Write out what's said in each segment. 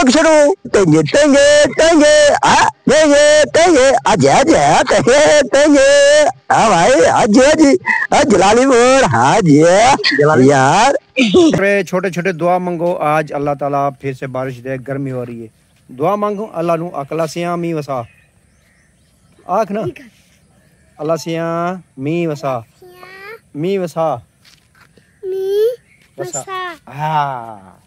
Vlog शुरू। टेंगे टेंगे टेंगे टेंगे टेंगे आजा आजा टेंगे टेंगे। हाँ भाई आज जलाली बोल। हाँ जी यार छोटे छोटे दुआ मांगो। आज अल्लाह ताला फिर से बारिश दे, गर्मी हो रही है। दुआ मांगो अल्लाह नू अकला सिया मी वसा। आख ना अल्लाह सिया मी वसा, मी वसा, मी वसा। हाँ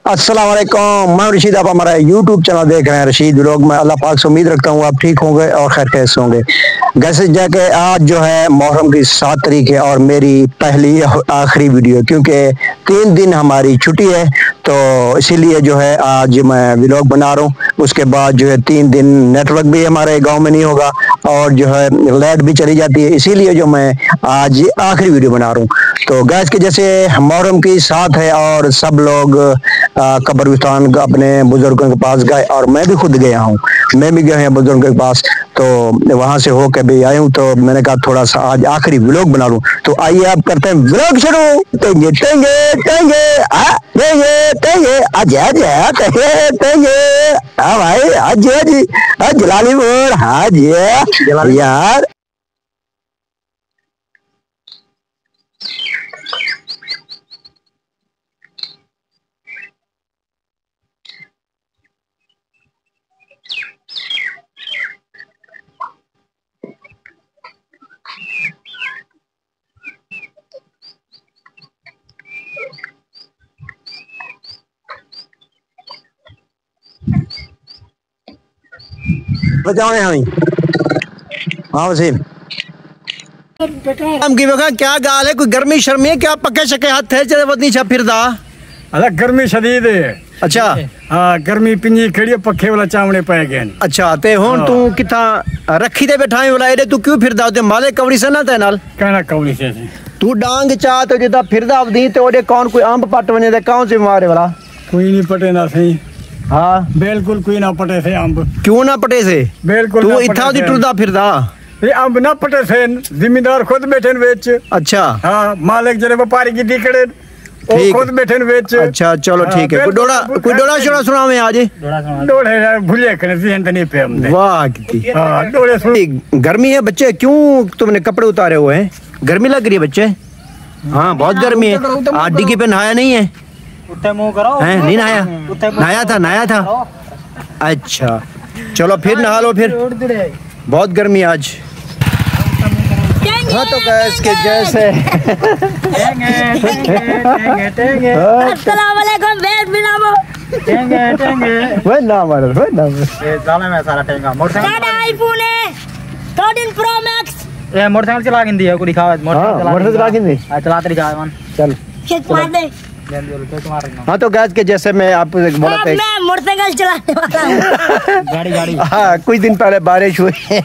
अस्सलाम वालेकुम, मैं रशीद। आप हमारा यूट्यूब चैनल देख रहे हैं रशीद व्लॉग में। अल्लाह पाक से उम्मीद रखता हूँ आप ठीक होंगे और खैर कैसे होंगे। जैसे जाके आज जो है मुहर्रम की 7 तारीख है और मेरी पहली आखिरी वीडियो, क्योंकि 3 दिन हमारी छुट्टी है तो इसीलिए जो है आज मैं व्लॉग बना रहा हूँ। उसके बाद जो है 3 दिन नेटवर्क भी हमारे गांव में नहीं होगा और जो है लाइट भी चली जाती है, इसीलिए जो मैं आज आखिरी वीडियो बना रहा हूँ। तो गैस के जैसे मुहर्रम की 7 है और सब लोग कब्रिस्तान अपने बुजुर्गों के पास गए और मैं भी खुद गया हूँ। मैं भी गया हूँ बुजुर्गों के पास, तो वहां से होकर भी आया हूँ। तो मैंने कहा थोड़ा सा आज आखिरी व्लॉग बना लूं। तो आइए आप करते हैं व्लॉग शुरू। टेंगे टेंगे टेंगे टेंगे टेंगे आजा आजा टेंगे टेंगे। हाँ भाई आज जलाली बोल। हाँ जी यार बचाओ हमें। हाँ वसीम हम की वजह क्या गाल है? कोई गर्मी शर्मी है क्या? पक्के शके हाथ है चले बदनी छा फिरदा। अरे गर्मी शदीद है। अच्छा हाँ गर्मी पिंजी खड़ी पखे वाला चावड़े पै गए। अच्छा ते हुन तू किथा रखी दे बैठा है वाला एडे तू क्यों फिरदा? ते माले कवड़ी से ना ते नाल कहना कवड़ी से तू डांग चा तो जिदा फिरदा अवधी ते ओडे कौन कोई अंब पट वने ते कौन से मारे वाला? कोई नहीं पटे ना सही। हाँ बिल्कुल कोई ना पटे से अंब। क्यों ना पटे से? बिल्कुल तू इथा दी टुरदा फिरदा। ये अंब ना पटे से जिम्मेदार खुद बैठे बेच। अच्छा हाँ मालिक जरे व्यापारी की टिकड़े खुद बैठे बेच। अच्छा चलो ठीक है। कोई डोड़ा शोड़ा सुना में आज डोड़े भूले नहीं पे हमने। वाह कितनी डोड़े गर्मी है बच्चे। क्यों तुमने कपड़े उतारे हुए हैं? गर्मी लग रही है बच्चे? हाँ बहुत गर्मी है। आज डिग्गी पे नहाया नहीं है? मुंह करो है नहीं नहाया? नहाया था। अच्छा चलो फिर नहा लो फिर, बहुत गर्मी आज। हाँ तो गैस के जैसे अस्सलाम वालेकुम वेट बिनामो वो ना मारो ये साला में सारा टेंगा मोटरसाइकिल आईफोन है 13 प्रो मैक्स। ये मोटरसाइकिल चला के दिया को दिखावा मोटरसाइकिल चला के दे। चलाते दिखावा मन चल खेत मार दे। हाँ तो गैस के जैसे मैं आपको बोला था मैं मोटरसाइकिल चलाने वाला हूँ। गाड़ी हाँ कुछ दिन पहले बारिश हुई है,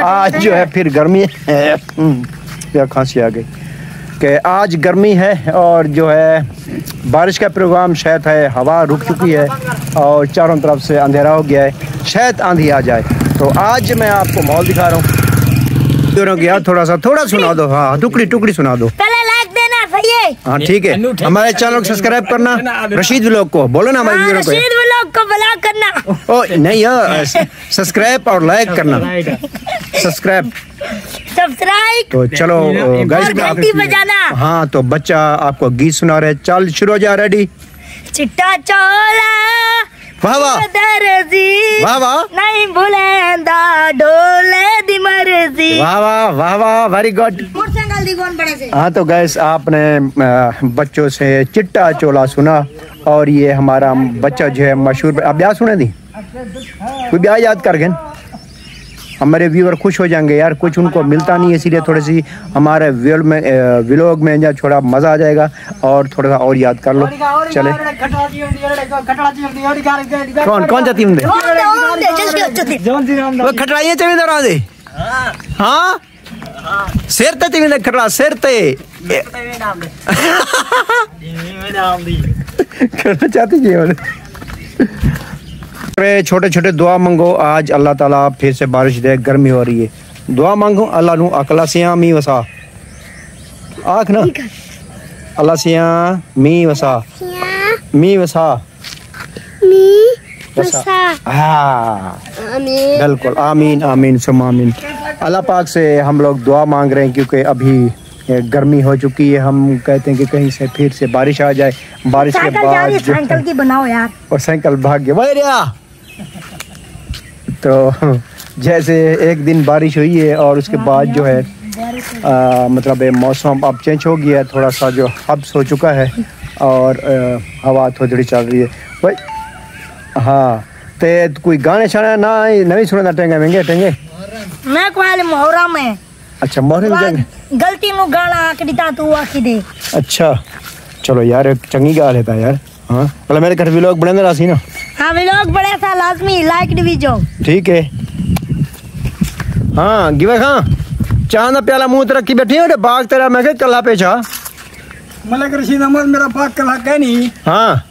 आज जो है फिर गर्मी है। क्या खांसी आ गई कि आज गर्मी है और जो है बारिश का प्रोग्राम शायद है। हवा रुक चुकी है और चारों तरफ से अंधेरा हो गया है, शायद आंधी आ जाए। तो आज मैं आपको माहौल दिखा रहा हूँ। थोड़ा सुना दो। हाँ टुकड़ी सुना दो। हाँ ठीक है। हमारे चैनल को सब्सक्राइब करना रशीद व्लॉग को। बोलो ना हमारे व्यूअर को रशीद व्लॉग को ब्लॉक करना। ओ नहीं सब्सक्राइब और लाइक करना। सब्सक्राइब तो चलो घंटी बजाना। हाँ तो बच्चा आपको गीत सुना रहे। चल शुरू हो जा। रेडी? चिट्टा चोला वाह वाह वाह वाह नहीं भूलेंदा डोले दी मर्जी। वाह वाह वाह वाह वेरी गुड। मोटरसाइकिल दी कौन बड़े से। हाँ तो गैस आपने बच्चों से चिट्टा चोला सुना और ये हमारा बच्चा जो है मशहूर। अब ब्याह सुने दी कोई ब्याह याद कर गए? हमारे व्यूअर खुश हो जाएंगे यार, कुछ उनको मिलता नहीं है, इसीलिए थोड़ी सी हमारे व्लॉग में या थोड़ा मजा आ जाएगा और थोड़ा सा और याद कर लो। चले कौन कौन जाती हूँ खटराइया चले दे। हाँ सिर ते भी खड़ा सिर ते करना चाहती जीवन। छोटे छोटे दुआ मांगो, आज अल्लाह ताला फिर से बारिश दे, गर्मी हो रही है। दुआ मांगो अल्लाह नू अकला सिया मी वसा, आख ना अल्लाह सिया मी वसा, मी वसा, हाँ बिल्कुल, आमीन आमीन सुम आमीन। अल्लाह पाक से हम लोग दुआ मांग रहे हैं क्योंकि अभी गर्मी हो चुकी है। हम कहते हैं कि कहीं से फिर से बारिश आ जाए, बारिश के बाद साइकिल की बनाओ यार, और साइकिल भाग गया। तो जैसे एक दिन बारिश हुई है और उसके बाद जो है मतलब मौसम अब चेंज हो गया है, थोड़ा सा जो हब्स हो चुका है और हवा थोड़ी चल रही है भाई। हाँ तो कोई गाने शाने ना नहीं सुनना टेंगे महंगे टेंगे मैं कोई मोहरा में। अच्छा मोहरे में गलती में गाना आखिरी ता तू आखी दे। अच्छा चलो यार एक चंगी गाल है यार। हाँ मतलब मेरे घर व्लॉग बने रासी ना। हाँ व्लॉग बड़े सा लाजमी लाइक दीजो, ठीक है। हाँ गिवे खां चांद प्याला मुंह ते रखी बैठी है बाग तेरा मैं कह कला पे छा मलिक रशीद अहमद मेरा बाग कला है नहीं। हाँ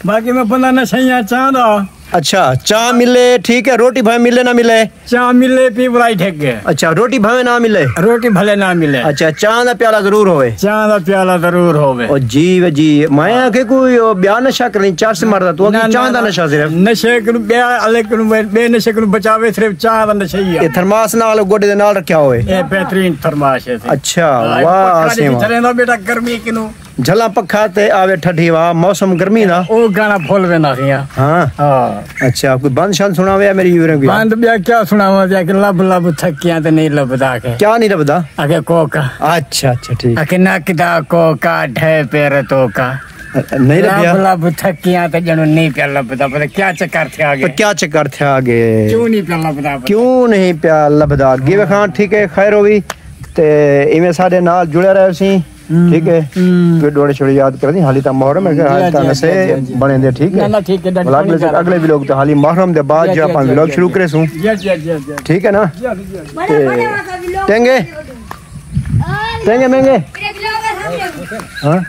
बाकी मैं बंदा नशा चांदा। अच्छा चा मिले ठीक है, रोटी भावे मिले ना मिले, चा मिले पी बुलाई ठेक गए। अच्छा रोटी भावे ना मिले, रोटी भले ना मिले, अच्छा चांद दा प्याला जरूर होवे, चांद दा प्याला जरूर होवे। ओ जी वे जी मैं आके कोई ब्याह नशा करनी चार से मारदा तू कि चांद दा नशा सिर्फ नशे को ब्याह अलग को बे नशे को बचावे सिर्फ चांद दा नशा ही है। ये थर्मास नाल गोडे दे नाल रखया होवे, ए बेहतरीन थर्मास है। अच्छा वाह सेवा चलेंदा बेटा गर्मी किनु झला पखा ते आवे ठठी वाह मौसम गर्मी दा ओ गाना फुल वे ना हिया। हां हां अच्छा कोई बंद शान सुनावे मेरी यूरे की बंद ब्याह क्या सुनावा जा के लब लब थकियां ते नहीं लबदा के क्या नहीं लबदा आगे कोका। अच्छा अच्छा ठीक आके नकदा कोका ढे पैर तो का नहीं लबया लब थकियां ते जणो नहीं पे लबदा पर क्या चक्कर थे आगे, क्या चक्कर थे आगे, क्यों नहीं पे लबदा, क्यों नहीं पे लबदा। गिवे खान ठीक है खैर होवी ते इवें साडे नाल जुड़े रहे सी ठीक है। फिर डोड़े छोड़े याद कर दी हाली ता मुहर्रम है हाली ता से बने दे ठीक है ना ठीक है। अगले भी लोग तो हाली मुहर्रम दे बाद जो अपन व्लॉग शुरू करे सु ठीक है ना। टेंगे टेंगे महंगे हां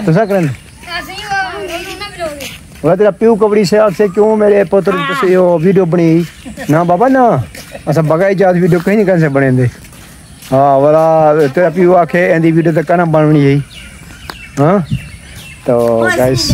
तो सा करन वो तेरा प्यू कबड़ी से आपसे क्यों मेरे पुत्र से यो वीडियो बनी ना बाबा ना ऐसा बगाई जात वीडियो कहीं नहीं कैसे बने दे। हाँ वाला तेरा प्यू आखे एंदी वीडियो तक ना बननी है। हाँ तो गाइस